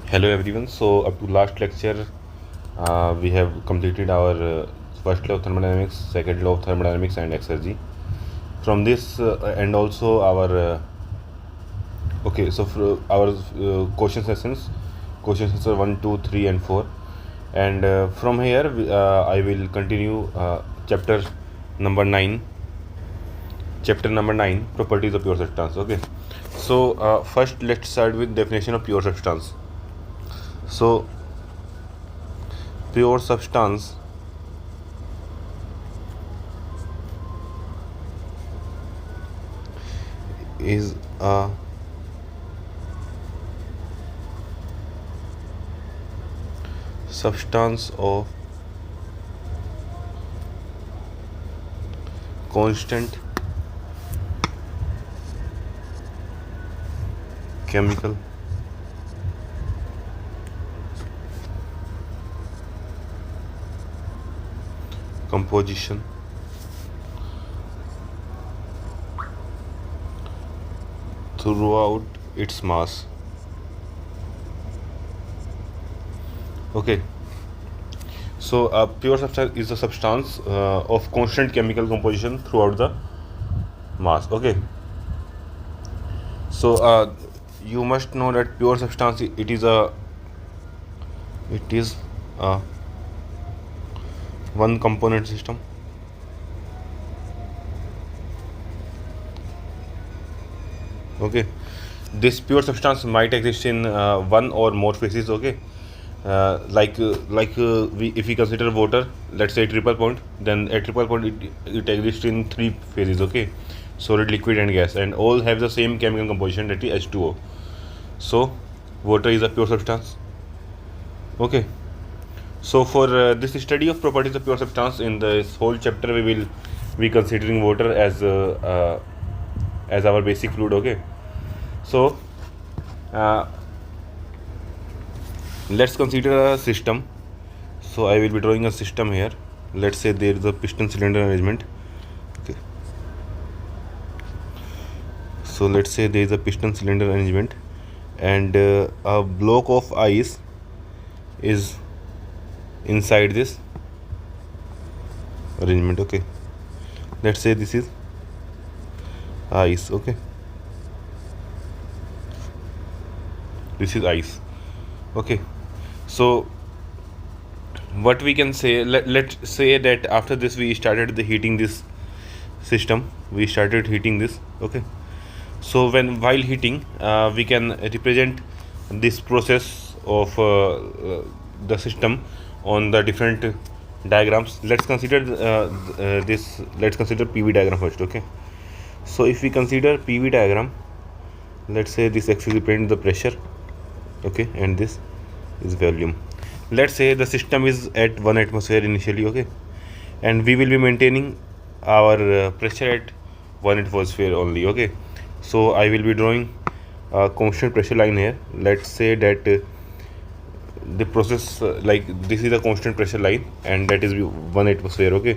Hello everyone. So up to last lecture, we have completed our first law of thermodynamics, second law of thermodynamics, and exergy. From this and also our okay. So for our question sessions, question session 1, 2, 3, and 4, and from here I will continue chapter number 9. Chapter number 9, properties of pure substance. Okay. So first let's start with definition of pure substance. So pure substance is a substance of constant chemical composition throughout its mass. Okay. So a pure substance is a substance of constant chemical composition throughout the mass. Okay. So you must know that pure substance it is a one component system. Okay. This pure substance might exist in one or more phases. Okay. If we consider water, let's say triple point, then at triple point it exists in three phases. Okay, solid, liquid, and gas, and all have the same chemical composition, that is H2O. So water is a pure substance. Okay. So for this study of properties of pure substance, in this whole chapter we will be considering water as our basic fluid. Okay. So uh, let's consider a system. So I will be drawing a system here. Let's say there is a piston cylinder arrangement. Okay. So let's say there is a piston cylinder arrangement, and a block of ice is inside this arrangement. Okay. Let's say this is ice. Okay. This is ice. Okay. So what we can say, let's say that after this we started the heating this system, we started heating this. Okay. So while heating we can represent this process of the system on the different diagrams. Let's consider let's consider PV diagram first. Okay. So if we consider PV diagram, let's say this axis represents the pressure. Okay, and this is volume. Let's say the system is at 1 atmosphere initially. Okay, and we will be maintaining our pressure at 1 atmosphere only. Okay, so I will be drawing a constant pressure line here. Let's say that the process like this is a constant pressure line, and that is 1 atmosphere. Okay.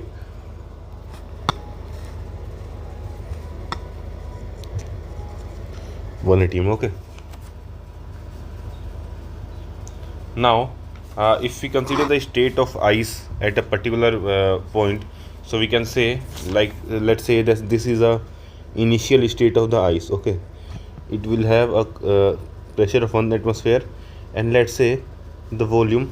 1 atm. Okay. Now if we consider the state of ice at a particular point, so we can say like let's say that this is a initial state of the ice. Okay, it will have a pressure of 1 atmosphere, and let's say the volume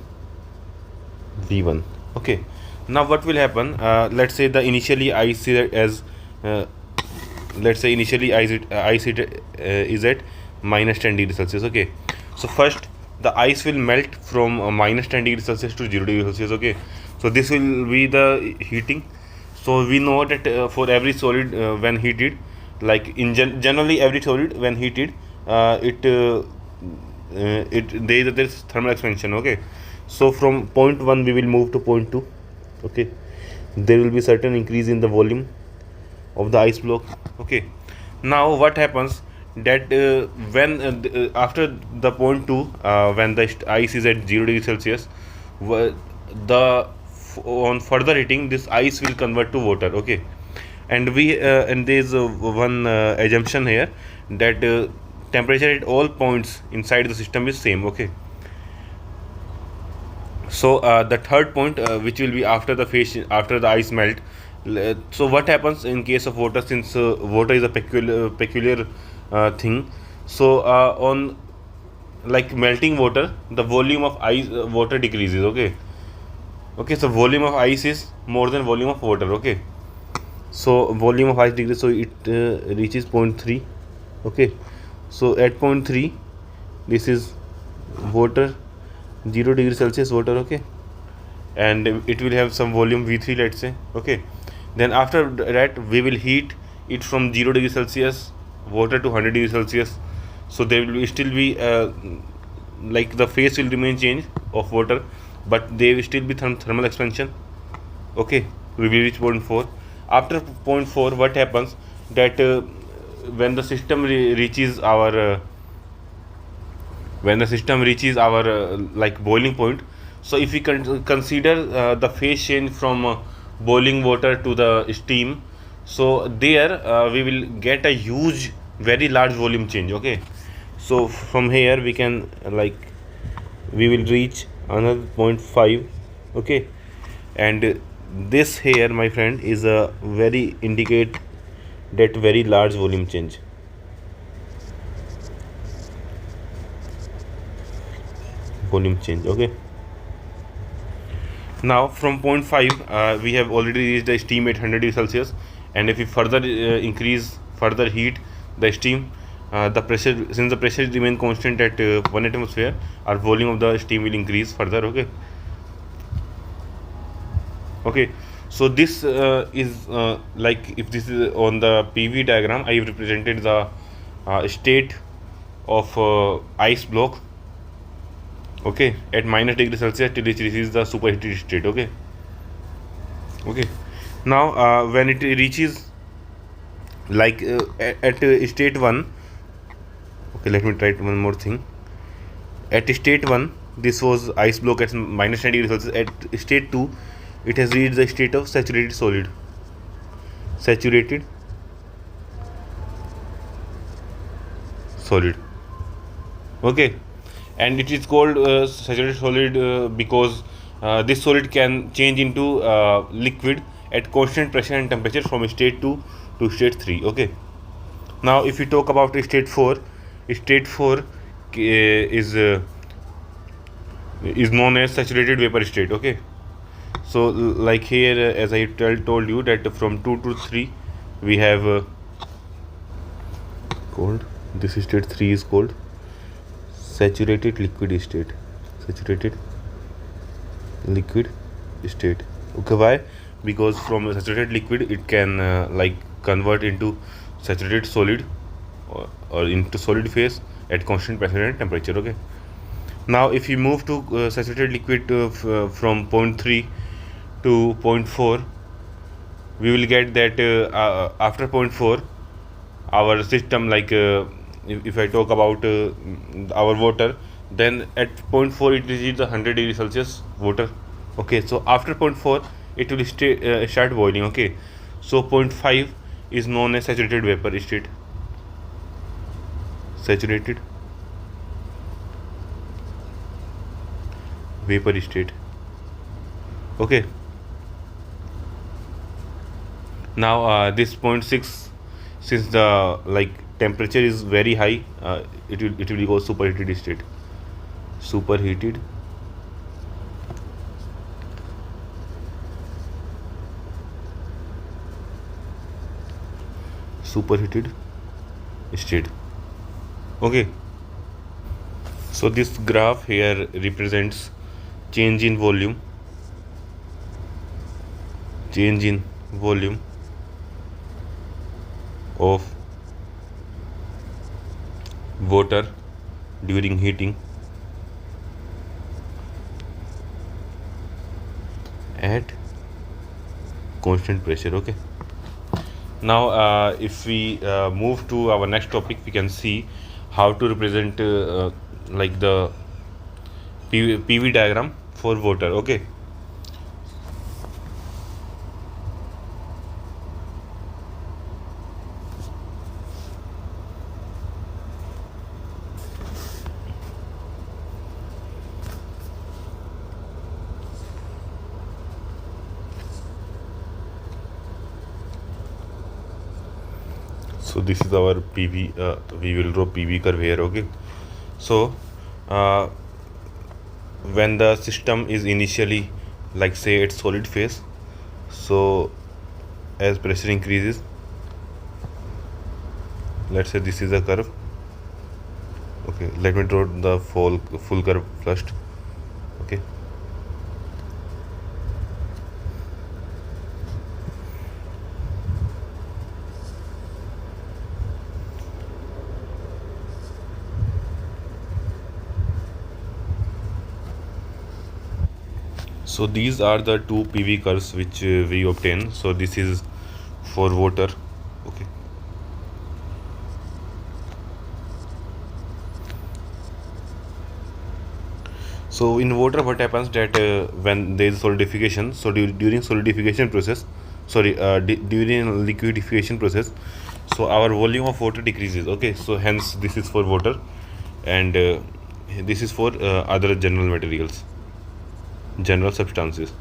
v1. Okay, now what will happen, let's say the initially ice is as let's say initially ice is at minus 10 degrees Celsius. Okay, so first the ice will melt from minus 10 degrees Celsius to 0 degrees Celsius. Okay, so this will be the heating. So we know that for every solid when heated, like in generally every solid when heated, there is thermal expansion. Okay, so from point 1 we will move to point 2. Okay, there will be certain increase in the volume of the ice block. Okay, now what happens that when after the point 2 when the ice is at 0 degrees Celsius, on further heating this ice will convert to water. Okay, and there is one assumption here that temperature at all points inside the system is same. Okay, So the third point, which will be after the after the ice melt. So what happens in case of water, since water is a peculiar thing. So on like melting water, the volume of ice water decreases. Okay, so volume of ice is more than volume of water. Okay, so volume of ice decreases, so it reaches 0.3. Okay, so at 0.3, this is water, 0 degree Celsius water. Okay, and it will have some volume V3, let's say. Okay, then after that we will heat it from 0 degree Celsius water to 100 degree Celsius. So there will still be like the phase will remain change of water, but there will still be thermal expansion. Okay, we will reach point 4. After point 4, what happens that when the system reaches our like boiling point. So if we consider the phase change from boiling water to the steam, so there we will get a huge, very large volume change. Okay, so from here we can we will reach another 0.5. Okay, and this here, my friend, is a very indicate that very large volume change. Okay, now from 0.5 we have already reached the steam at 100 degrees Celsius, and if we further further heat the steam, the pressure, since the pressure remain constant at 1 atmosphere, our volume of the steam will increase further. Okay, so this is like, if this is on the PV diagram, I have represented the state of ice block. Okay, at -degree Celsius till it reaches the superheated state. Okay, now when it reaches like at state 1. Okay, let me try one more thing. At state 1, this was ice block at -10 degrees Celsius. At state 2, it has reached the state of saturated solid. Okay, and it is called saturated solid because this solid can change into liquid at constant pressure and temperature from state 2 to state 3. Okay, now if we talk about state 4, state 4 is known as saturated vapor state. Okay, so like here, as I told you that from 2 to 3 we have called, this state 3 is called saturated liquid state. Okay, why? Because from a saturated liquid it can like convert into saturated solid, or into solid phase at constant pressure and temperature. Okay, now if you move to saturated liquid from 0.3 to 0.4, we will get that after 0.4 our system, like if I talk about our water, then at 0.4 it reaches the 100 degree Celsius water. Okay, so after 0.4 it will start boiling. Okay, so 0.5 is known as saturated vapor state. Okay, now this 0.6, since the like temperature is very high, it will go superheated state. Superheated state. Okay, so this graph here represents change in volume of water during heating at constant pressure. Okay, now if we move to our next topic, we can see how to represent like the PV diagram for water. Okay, So this is our PV, we will draw PV curve here. Okay, so when the system is initially, like say it's solid phase, so as pressure increases, let's say this is a curve. Okay, let me draw the full curve first. Okay, so these are the two PV curves which we obtain. So this is for water. Okay, so in water what happens that when there is solidification, so during solidification process, during liquidification process, so our volume of water decreases. Okay, so hence this is for water, and this is for other general materials, general substances.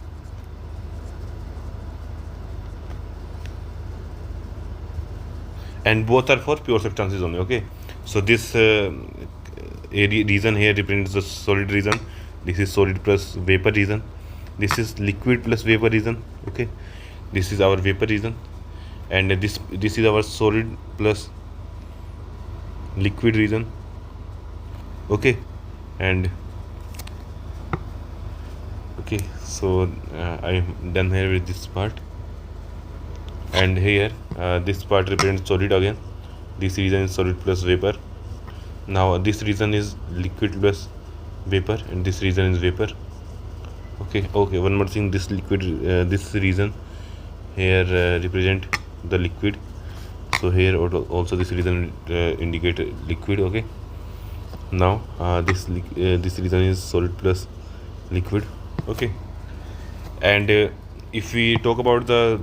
And both are for pure substances only. Okay, so this region here represents the solid region. This is solid plus vapor region. This is liquid plus vapor region. Okay, this is our vapor region, and this is our solid plus liquid region. Okay, and okay, so I'm done here with this part, and here this part represents solid again. This region is solid plus vapor. Now this region is liquid plus vapor, and this region is vapor. Okay, one more thing, this liquid, this region here represent the liquid, so here also this region indicate liquid. Okay, now this region is solid plus liquid. Okay, and if we talk about the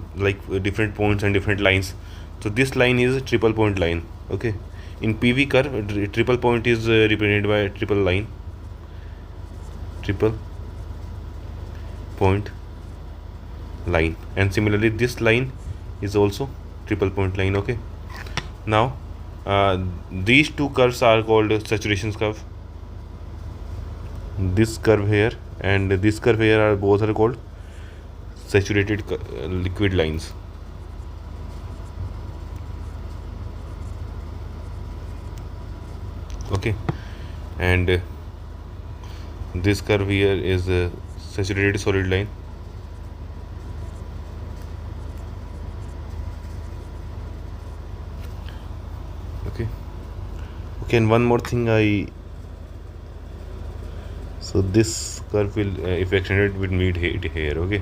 different points and different lines, so this line is a triple point line. Okay, in PV curve triple point is represented by a triple point line, and similarly this line is also triple point line. Okay, now these two curves are called saturation curve. This curve here and this curve here are both are called saturated liquid lines. Okay, and this curve here is a saturated solid line. Okay, and one more thing, so this curve will if extended will meet here. Okay,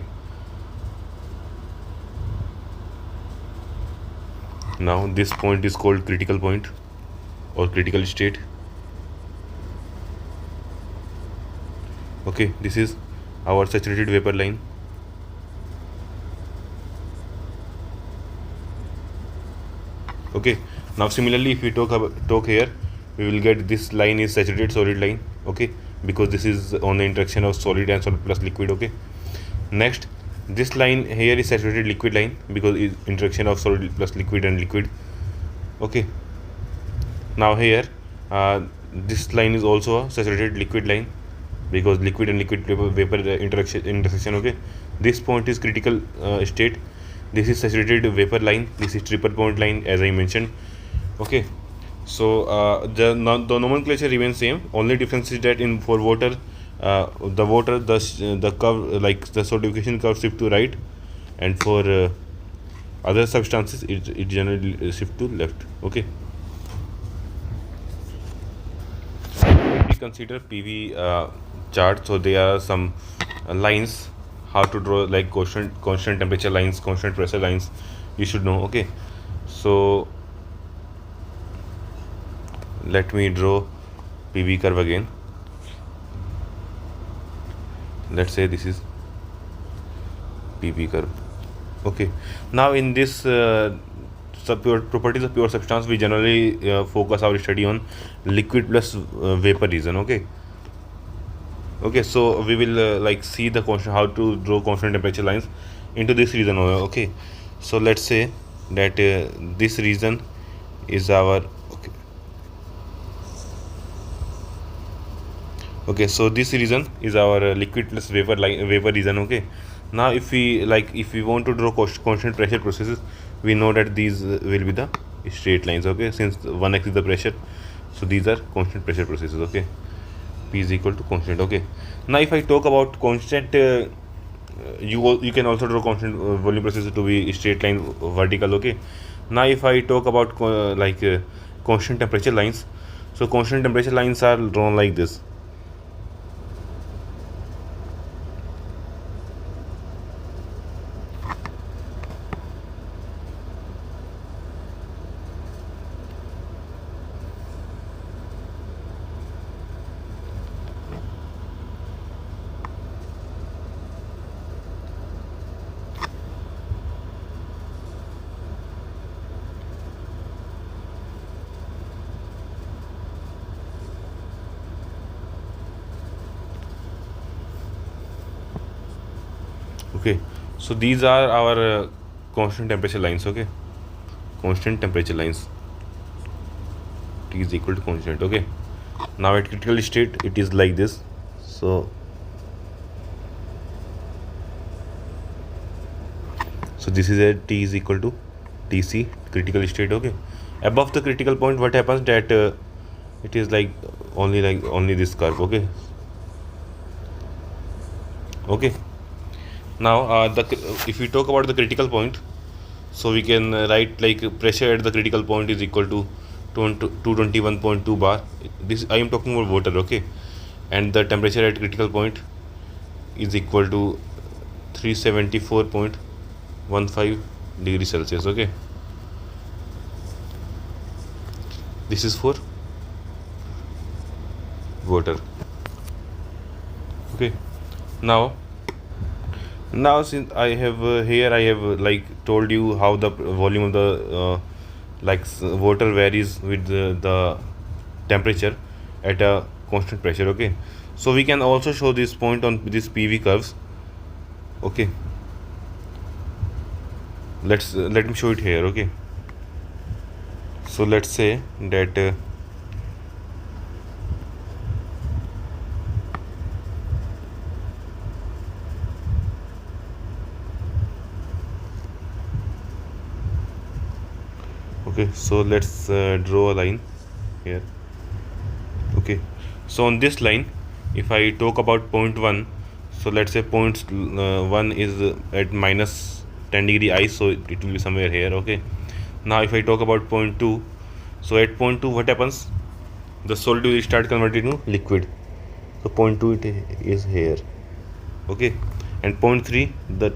now this point is called critical point or critical state. Okay, this is our saturated vapor line. Okay, now similarly if we talk here, we will get this line is saturated solid line. Okay, because this is on the interaction of solid and solid plus liquid. Okay, next this line here is saturated liquid line because is interaction of solid plus liquid and liquid. Okay, now here this line is also a saturated liquid line because liquid and liquid vapor intersection. Okay, this point is critical state. This is saturated vapor line. This is triple point line, as I mentioned. Okay, so the nomenclature remains same. Only difference is that in for water, the curve, like the solidification curve, shift to right, and for other substances it generally shift to left. Okay, if we consider PV chart, so there are some lines how to draw, like constant temperature lines, constant pressure lines, you should know. Okay, so let me draw PV curve again. Let's say this is PV curve. Okay, now in this properties of pure substance, we generally focus our study on liquid plus vapor region. Okay, so we will see the constant, how to draw constant temperature lines into this region. Okay, so let's say that this region is our okay. So this region is our liquid plus vapor region. Okay, now if we want to draw constant pressure processes, we know that these will be the straight lines. Okay, since 1x is the pressure, so these are constant pressure processes. Okay, P is equal to constant. Okay, now if I talk about constant, you can also draw constant volume processes to be straight line vertical. Okay, now if I talk about constant temperature lines, so constant temperature lines are drawn like this. Okay, so these are our constant temperature lines. Okay, constant temperature lines, T is equal to constant. Okay, now at critical state it is like this. So this is a T is equal to Tc, critical state. Okay, above the critical point what happens that it is like only this curve. Okay, okay. Now if we talk about the critical point, so we can write like pressure at the critical point is equal to 221.2 bar. This I am talking about water. Okay, and the temperature at critical point is equal to 374.15 degrees Celsius. Okay, this is for water. Okay, now since I have here I have told you how the volume of the water varies with the temperature at a constant pressure. Okay, so we can also show this point on this PV curves. Okay, let me show it here. Okay, so let's say that okay, so let's draw a line here. Okay, so on this line if I talk about point 1, so let's say point 1 is at minus 10 degree ice, so it will be somewhere here. Okay, now if I talk about point 2, so at point 2 what happens, the solid will start converting to liquid, so point 2 it is here. Okay, and point 3 the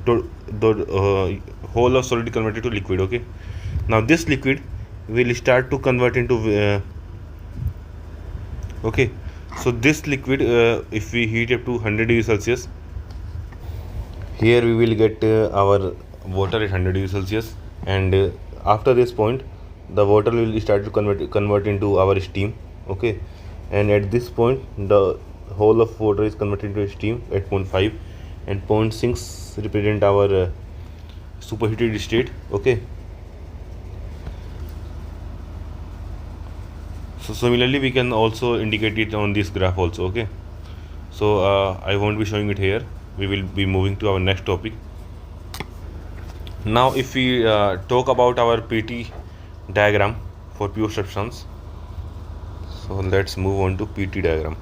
whole of solid converted to liquid. Okay, now this liquid will start to convert into okay, so this liquid if we heat up to 100 degrees Celsius, here we will get our water at 100 degrees Celsius, and after this point the water will start to convert into our steam. Okay, and at this point the whole of water is converted into steam at 0.5, and 0.6 represent our superheated state. Okay, so similarly we can also indicate it on this graph also. Okay, so I won't be showing it here, we will be moving to our next topic. Now if we talk about our PT diagram for pure substance, so let's move on to PT diagram.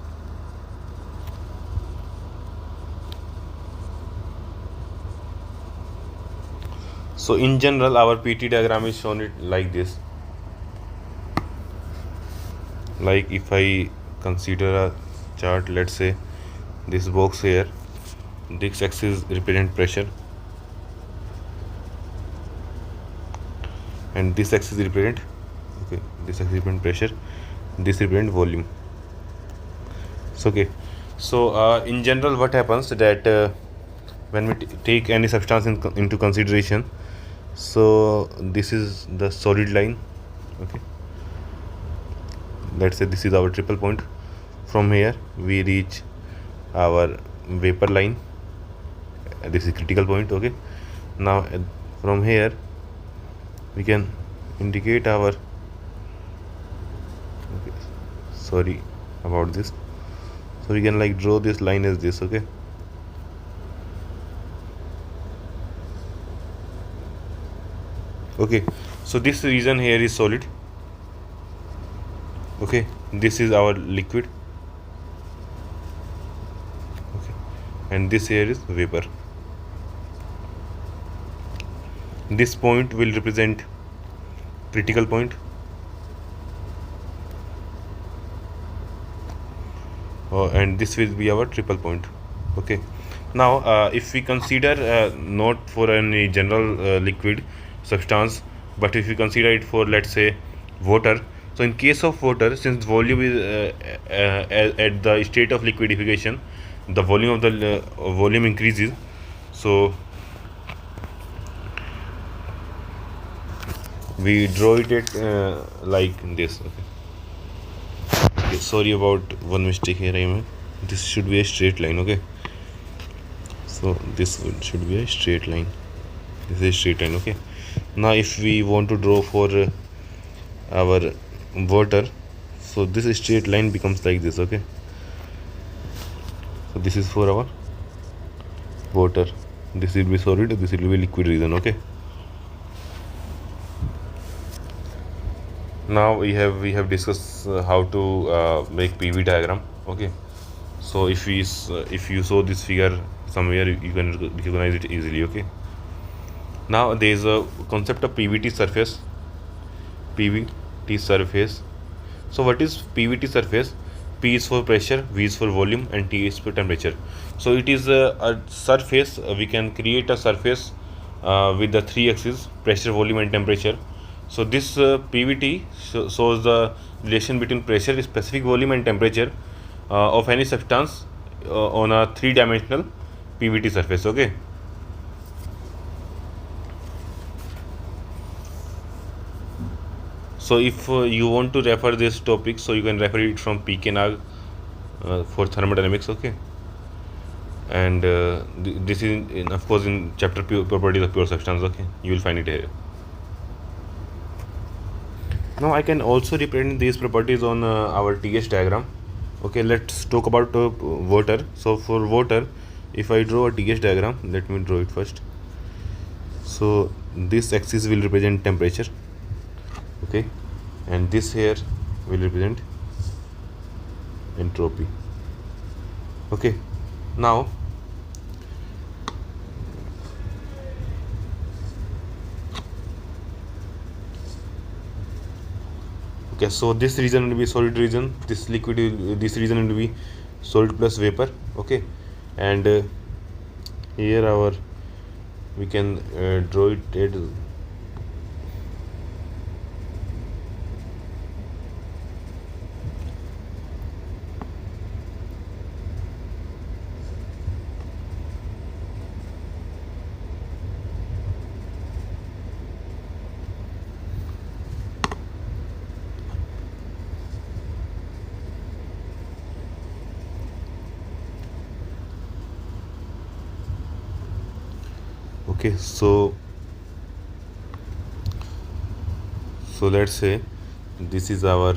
So in general our PT diagram is shown it like this. Like if I consider a chart, let's say this box here, this axis represent pressure and this axis represent this axis represent pressure, this represent volume. So okay, so in general what happens that when we take any substance into consideration, so this is the solid line. Okay, let's say this is our triple point. From here we reach our vapor line, this is critical point. Okay, now from here we can indicate our sorry about this. So we can like draw this line as this. Okay, okay, so this region here is solid. Okay, this is our liquid. Okay, and this here is vapor. This point will represent critical point, and this will be our triple point. Okay, now if we consider not for any general liquid substance, but if we consider it for, let's say, water. So in case of water, since volume is at the state of liquidification, the volume of the volume increases. So we draw it at like this. Okay, sorry about one mistake here. This should be a straight line. Okay, so this should be a straight line. This is a straight line. Okay, now if we want to draw for our water, so this straight line becomes like this. Okay, so this is for our water. This will be solid, this will be liquid region. Okay, now we have discussed how to make PV diagram. Okay, so if you saw this figure somewhere, you can recognize it easily. Okay, now there is a concept of PVT surface. PVT surface. So what is PVT surface? P is for pressure, V is for volume, and T is for temperature. So it is a surface. We can create a surface with the three axes: pressure, volume, and temperature. So this PVT shows the relation between pressure, specific volume, and temperature of any substance on a three-dimensional PVT surface. Okay. So if you want to refer this topic, so you can refer it from P.K. For thermodynamics. Okay, and this is of course in chapter properties of pure substance. Okay, you will find it here. Now I can also represent these properties on our TS diagram. Okay, let's talk about water. So for water, if I draw a TS diagram, let me draw it first. So this axis will represent temperature. Okay, and this here will represent entropy. Okay, now okay, so this region will be solid region, this liquid this region will be solid plus vapor. Okay, and here our we can draw it at okay. So let's say this is our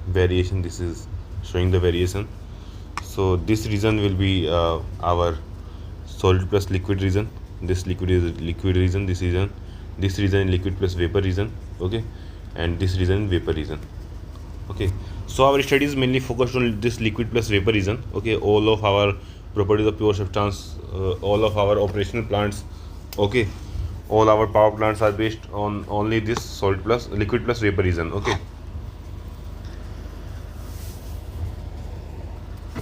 variation, this is showing the variation. So this region will be our solid plus liquid region. This liquid is liquid region, this region liquid plus vapor region. Okay, and this region vapor region. Okay, so our study is mainly focused on this liquid plus vapor region. Okay, all of our properties of pure substance, all of our operational plants. Okay, all our power plants are based on only this solid plus liquid plus vapor region. Okay,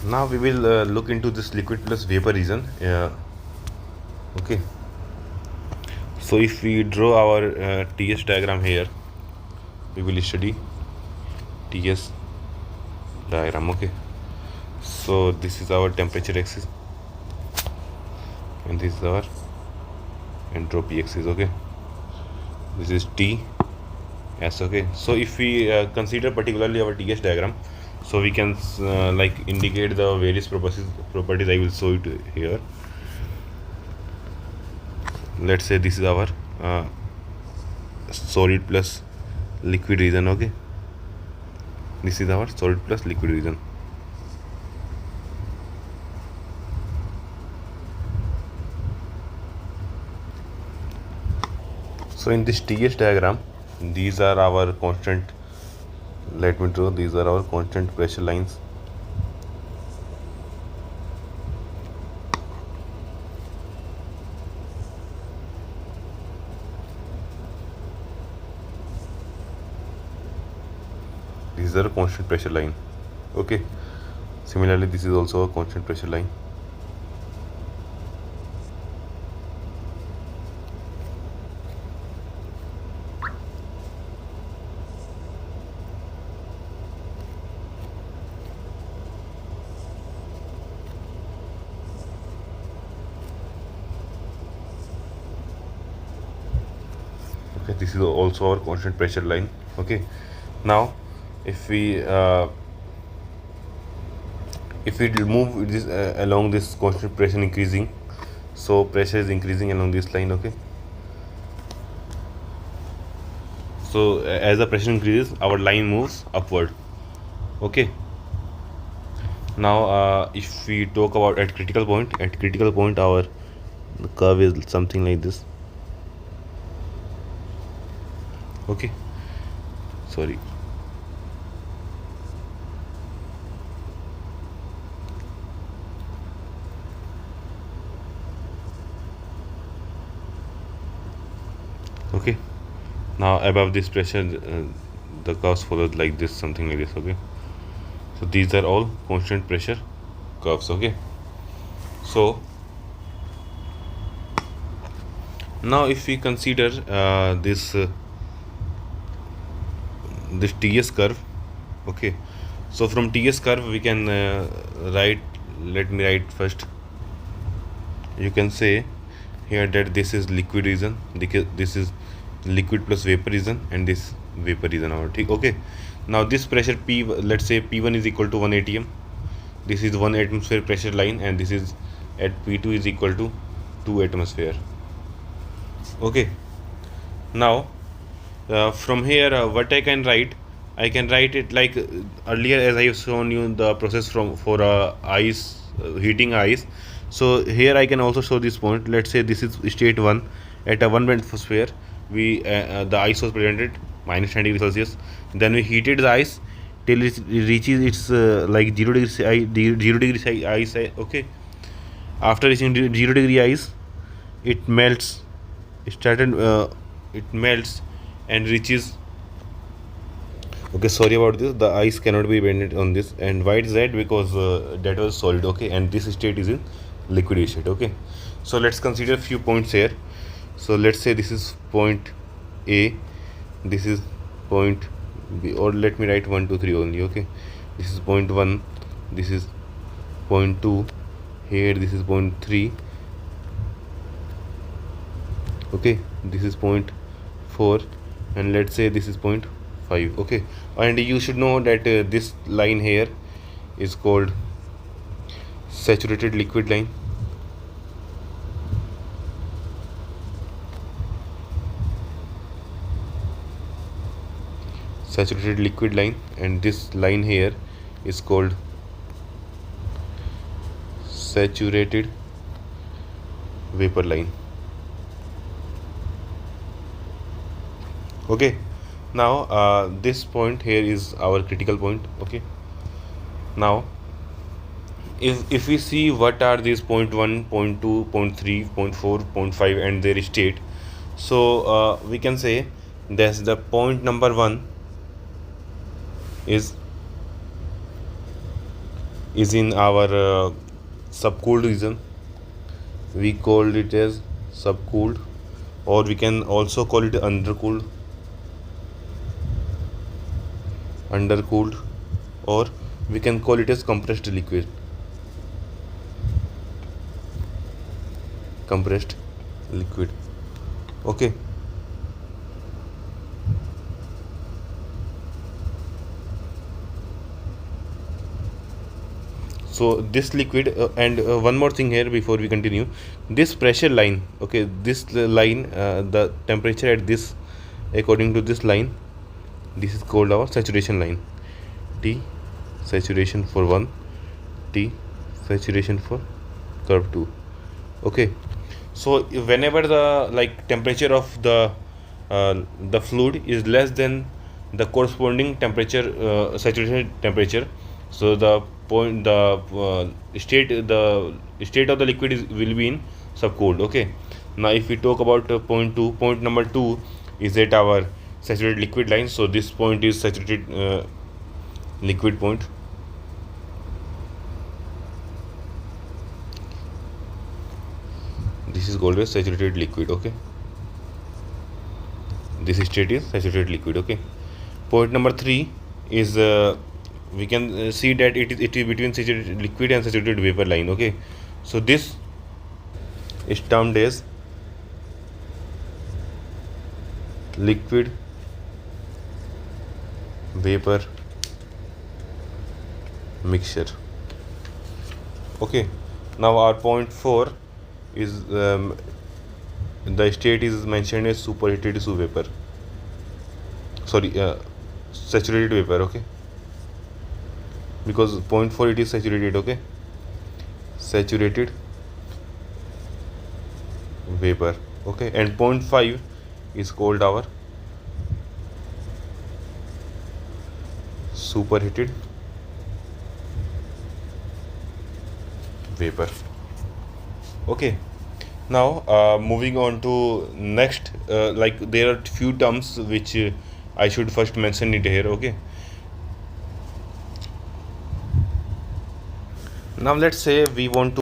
now we will look into this liquid plus vapor region. Okay, so if we draw our TS diagram here, we will study TS diagram. Okay, so this is our temperature axis and this is our entropy axis. Okay, this is T S. Okay, so if we consider particularly our TS diagram, so we can like indicate the various properties. I will show it here. Let's say this is our solid plus liquid region. Okay, This is our solid plus liquid region. So in this TS diagram, these are our constant, let me draw, these are our constant pressure lines. These are a constant pressure line. Okay. Similarly, this is also a constant pressure line. Okay, this is also our constant pressure line. Okay. Now, if we move this along this constant pressure increasing, so pressure is increasing along this line. Okay. So as the pressure increases, our line moves upward. Okay. Now if we talk about at critical point, our curve is something like this. Okay, sorry. Okay, now above this pressure the curves follows like this, something like this. Okay, so these are all constant pressure curves. Okay, so now if we consider this TS curve. Okay, so from TS curve we can write, let me write first. You can say here that this is liquid region, this is liquid plus vapor region, and this vapor region. Okay, now this pressure P, let's say P1 is equal to 1 atm. This is 1 atmosphere pressure line, and this is at P2 is equal to 2 atmosphere. Okay, now from here what I can write it like earlier, as I have shown you the process for ice, heating ice. So here I can also show this point. Let's say this is state 1. At a 1 atmosphere, we the ice was presented minus 10 degrees Celsius. Then we heated the ice till it reaches its like 0 degree ice. Okay, after reaching 0 degree ice, it melts. It melts and reaches. Okay, sorry about this, the ice cannot be bended on this. And why is that? Because that was solid. Okay, and this state is in liquid state. Okay, so let's consider few points here. So let's say this is point A, this is point B, or let me write 1 2 3 only. Okay, this is point 1, this is point 2, here this is point 3. Okay, this is point 4, and let's say this is point 5. Okay, and you should know that this line here is called saturated liquid line. Saturated liquid line, and this line here is called saturated vapor line. Okay, now this point here is our critical point. Okay, now if we see what are these point 1, point 2, point 3, point 4, point 5 and their state, so we can say that's the point number 1 is in our subcooled region. We call it as subcooled, or we can also call it undercooled, or we can call it as compressed liquid. Okay, so this liquid and one more thing here before we continue, this pressure line. Okay, this line, the temperature at this, according to this line, this is called our saturation line. T saturation for 1, T saturation for curve 2. Okay, so whenever the temperature of the fluid is less than the corresponding temperature, saturation temperature, so the state of the liquid will be in subcooled. Okay, now if we talk about point number 2 is at our saturated liquid line. So this point is saturated liquid point. This is called as saturated liquid. Okay, this state is saturated liquid. Okay, point number 3 is we can see that it is between saturated liquid and saturated vapor line. Okay, so this is termed as liquid vapor mixture. Okay, now our point 4 is the state is mentioned as superheated vapor, sorry, saturated vapor. Okay, because point 4 it is saturated. Okay, saturated vapor. Okay, and point 5 is called our superheated vapor. Okay, now moving on to next, there are few terms which I should first mention it here. Okay, now let's say we want